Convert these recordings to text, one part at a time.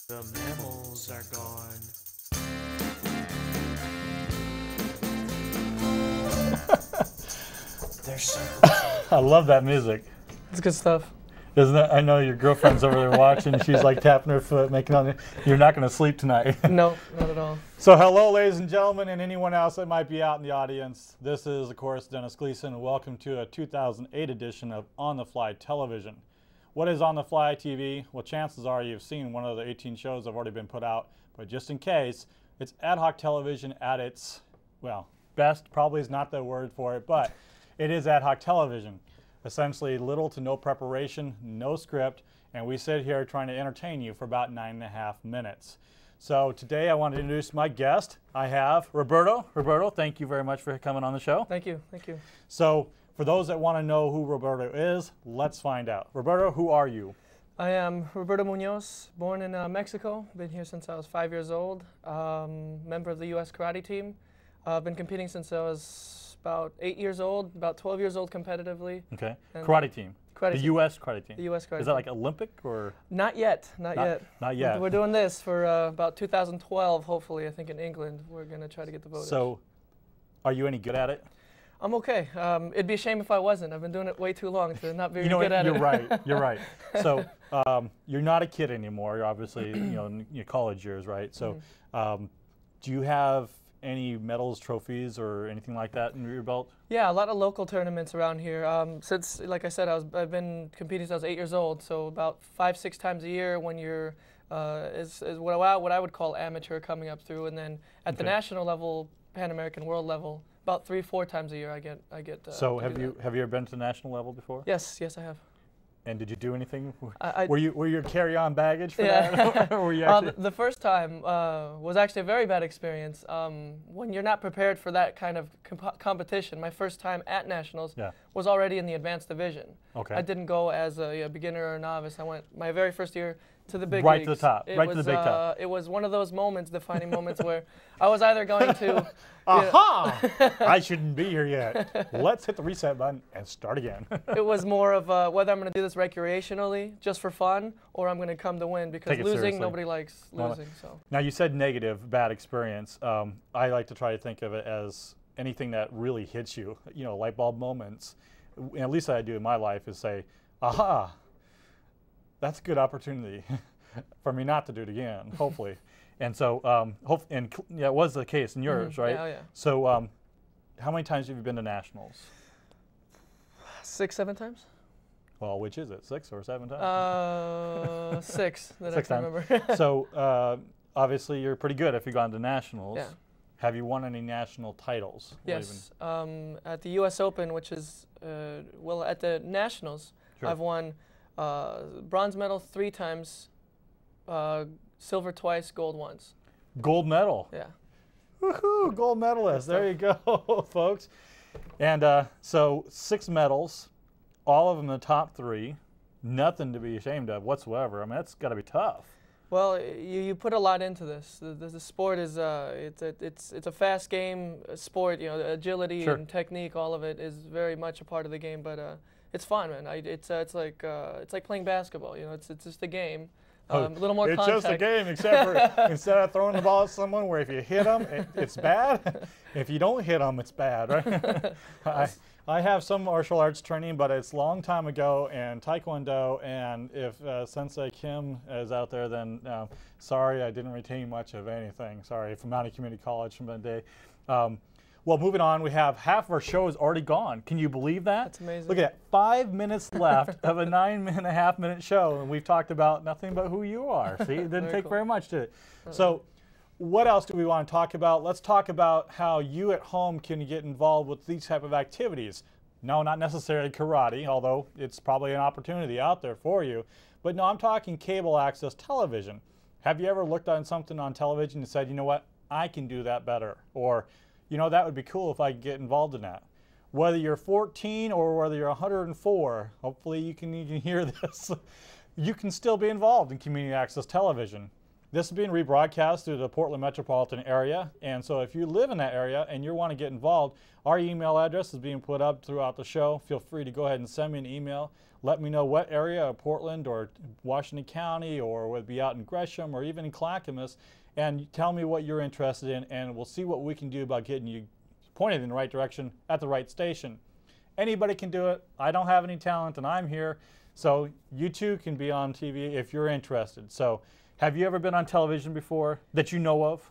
The mammals are gone. They're circles. I love that music. It's good stuff. Isn't it? I know your girlfriend's over there watching. She's like tapping her foot, making on. You're not going to sleep tonight. No, not at all. So hello, ladies and gentlemen, and anyone else that might be out in the audience. This is, of course, Dennis Gleason, and welcome to a 2008 edition of On the Fly Television. What is On the Fly TV? Well, chances are you've seen one of the 18 shows that have already been put out, but just in case, it's ad hoc television at its, well, best probably is not the word for it, but it is ad hoc television. Essentially little to no preparation, no script, and we sit here trying to entertain you for about 9.5 minutes. So today I want to introduce my guest. I have Roberto. Roberto, thank you very much for coming on the show. Thank you, thank you. So for those that want to know who Roberto is, let's find out. Roberto, who are you? I am Roberto Munoz, born in Mexico. Been here since I was 5 years old. Member of the U.S. karate team. I've been competing since I was about 8 years old, about 12 years old competitively. Okay. And Karate team. Karate The team. U.S. karate team. The U.S. karate Is that team. like Olympic or? Not yet, not yet. Not yet. We're doing this for about 2012, hopefully, I think in England. We're going to try to get the vote. So, are you any good at it? I'm okay. It'd be a shame if I wasn't. I've been doing it way too long to not be good at you're it. right. You're right. So you're not a kid anymore. You're obviously in your college years, right? So do you have any medals, trophies, or anything like that in your belt? Yeah, a lot of local tournaments around here. Since, like I said, I've been competing since I was 8 years old. So about 5-6 times a year when you're is what I would call amateur coming up through, and then at the national level, Pan American World level, about 3-4 times a year I get. So have you ever been to the national level before? Yes, I have. And did you do anything? Were you carry-on baggage for yeah. that? Or were you actually the first time was actually a very bad experience. When you're not prepared for that kind of competition, my first time at nationals was already in the advanced division. Okay. I didn't go as a beginner or a novice. I went my very first year to the big right leagues. to the top. It right was, to the big top. It was one of those moments, defining moments, where I was either going to. Aha! I shouldn't be here yet. Let's hit the reset button and start again. It was more of whether I'm going to do this recreationally, just for fun, or I'm going to come to win, because Take it losing, seriously. nobody likes losing. So. Now you said negative, bad experience. I like to try to think of it as anything that really hits you, light bulb moments. At least I do in my life is say, aha, that's a good opportunity for me not to do it again, hopefully. And so, it was the case in yours, right? Yeah, yeah. So, how many times have you been to nationals? 6-7 times. Well, which is it, 6 or 7 times? 6 that 6 I can remember. So, obviously, you're pretty good if you've gone to nationals. Yeah. Have you won any national titles? Yes. At the U.S. Open, which is, at the nationals, Sure. I've won bronze medal 3 times, silver twice, gold once. Gold medal. Yeah. Woohoo! Gold medalist. There you go, folks. And so 6 medals, all of them in the top 3. Nothing to be ashamed of whatsoever. I mean, that's got to be tough. Well, you put a lot into this. The sport is it's a fast game sport. Agility Sure. and technique, all of it is very much a part of the game. But it's fun, man. It's like playing basketball. It's just a game. A little more it's contact. just a game, except for instead of throwing the ball at someone where if you hit them, it's bad. If you don't hit them, it's bad, right? I have some martial arts training, but it's a long time ago, and Taekwondo, and if Sensei Kim is out there, then sorry, I didn't retain much of anything. Sorry, from Mountain Community College from that day. Well, moving on, we have half of our show is already gone. Can you believe that? That's amazing. Look at that, 5 minutes left of a 9.5 minute show, and we've talked about nothing but who you are. See, it didn't take very much to it. So what else do we want to talk about? Let's talk about how you at home can get involved with these type of activities. No, not necessarily karate, although it's probably an opportunity out there for you. But no, I'm talking cable access television. Have you ever looked on something on television and said, you know what, I can do that better? Or, that would be cool if I could get involved in that. Whether you're 14 or whether you're 104, hopefully you can hear this, you can still be involved in community access television. This is being rebroadcast through the Portland metropolitan area, and so if you live in that area and you want to get involved, our email address is being put up throughout the show. Feel free to go ahead and send me an email. Let me know what area of Portland or Washington County, or whether it be out in Gresham or even in Clackamas, and tell me what you're interested in, and we'll see what we can do about getting you pointed in the right direction at the right station. Anybody can do it. I don't have any talent, and I'm here, so you too can be on TV if you're interested. So, have you ever been on television before that you know of?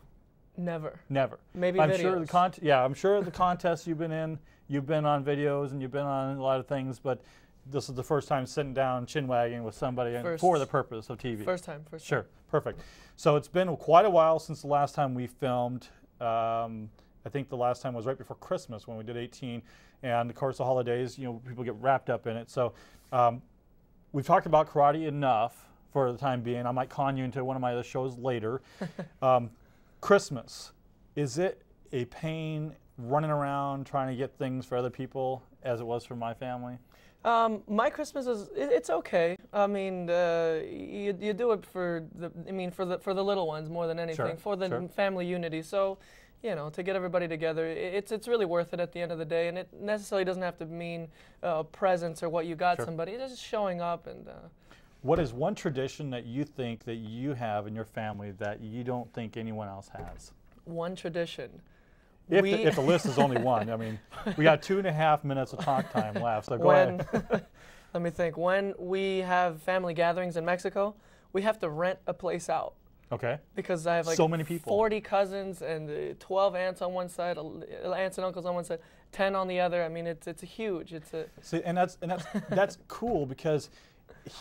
Never. Never. Maybe I'm videos. sure yeah, I'm sure the contests you've been in, you've been on videos and you've been on a lot of things, but this is the first time sitting down chin wagging with somebody for the purpose of TV. First time. Sure, perfect. So it's been quite a while since the last time we filmed. I think the last time was right before Christmas when we did 18, and of course the holidays, you know, people get wrapped up in it. So we've talked about karate enough for the time being. I might con you into one of my other shows later. Christmas, is it a pain running around trying to get things for other people as it was for my family? My Christmas it's okay. I mean, you do it for the little ones more than anything, for the family unity. So, you know, to get everybody together, it's really worth it at the end of the day, and it necessarily doesn't have to mean presents or what you got somebody. It's just showing up and. What is one tradition that you think that you have in your family that you don't think anyone else has? One tradition. If the list is only one. I mean, we got 2.5 minutes of talk time left, so go ahead. Let me think. When we have family gatherings in Mexico, we have to rent a place out. Okay. Because I have like so many people. 40 cousins and 12 aunts on one side, aunts and uncles on one side, 10 on the other. I mean, it's huge. See, and that's cool, because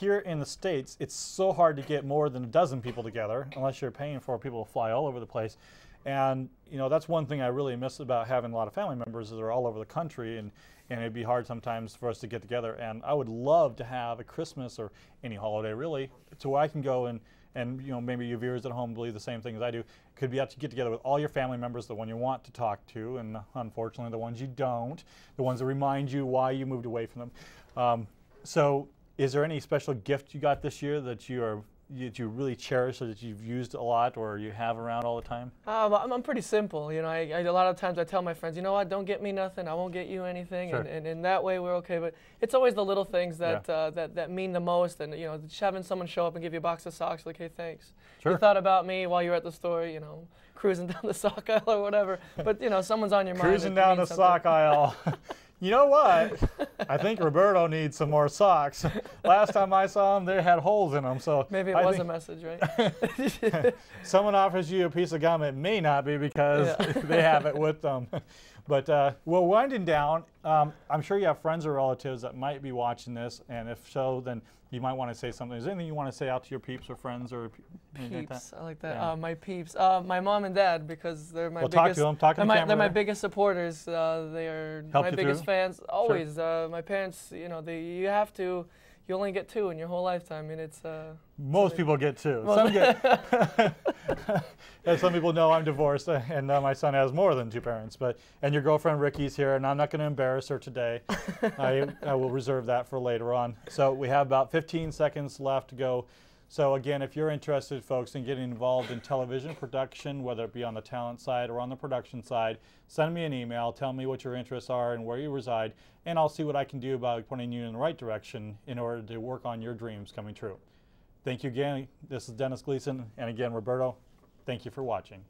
here in the States, it's so hard to get more than a dozen people together unless you're paying for people to fly all over the place. And you know, that's one thing I really miss about having a lot of family members, is they're all over the country, and it'd be hard sometimes for us to get together. And I would love to have a Christmas or any holiday really, to where I can go and you know, maybe your viewers at home believe the same thing as I do, could be out to get together with all your family members, the one you want to talk to, and unfortunately the ones you don't, the ones that remind you why you moved away from them. So is there any special gift you got this year that you really cherish, or that you've used a lot, or you have around all the time? I'm pretty simple. You know, a lot of times I tell my friends, you know what, don't get me nothing, I won't get you anything, and in that way we're okay. But it's always the little things that that mean the most, and you know, just having someone show up and give you a box of socks, like, hey, thanks. You thought about me while you were at the store, you know, cruising down the sock aisle or whatever. But you know, someone's on your mind. Cruising down the sock aisle. You know what? I think Roberto needs some more socks. Last time I saw them, they had holes in them. So maybe it was a message, right? Someone offers you a piece of gum, it may not be because they have it with them. But we're winding down. I'm sure you have friends or relatives that might be watching this, and if so, then you might want to say something. Is there anything you want to say out to your peeps or friends or anything peeps? Like that? I like that. Yeah. My peeps, my mom and dad, because they're my biggest. Talk to them. Talk to the camera. They're my biggest supporters. They are my biggest fans. Always. My parents, you know, you have to. You only get 2 in your whole lifetime, and it's. Most people get 2. Some people know I'm divorced, and my son has more than 2 parents. And your girlfriend Ricky's here, and I'm not going to embarrass her today. I will reserve that for later on. So we have about 15 seconds left to go. So again, if you're interested, folks, in getting involved in television production, whether it be on the talent side or on the production side, send me an email, tell me what your interests are and where you reside, and I'll see what I can do about pointing you in the right direction in order to work on your dreams coming true. Thank you again. This is Dennis Gleason, and again, Roberto, thank you for watching.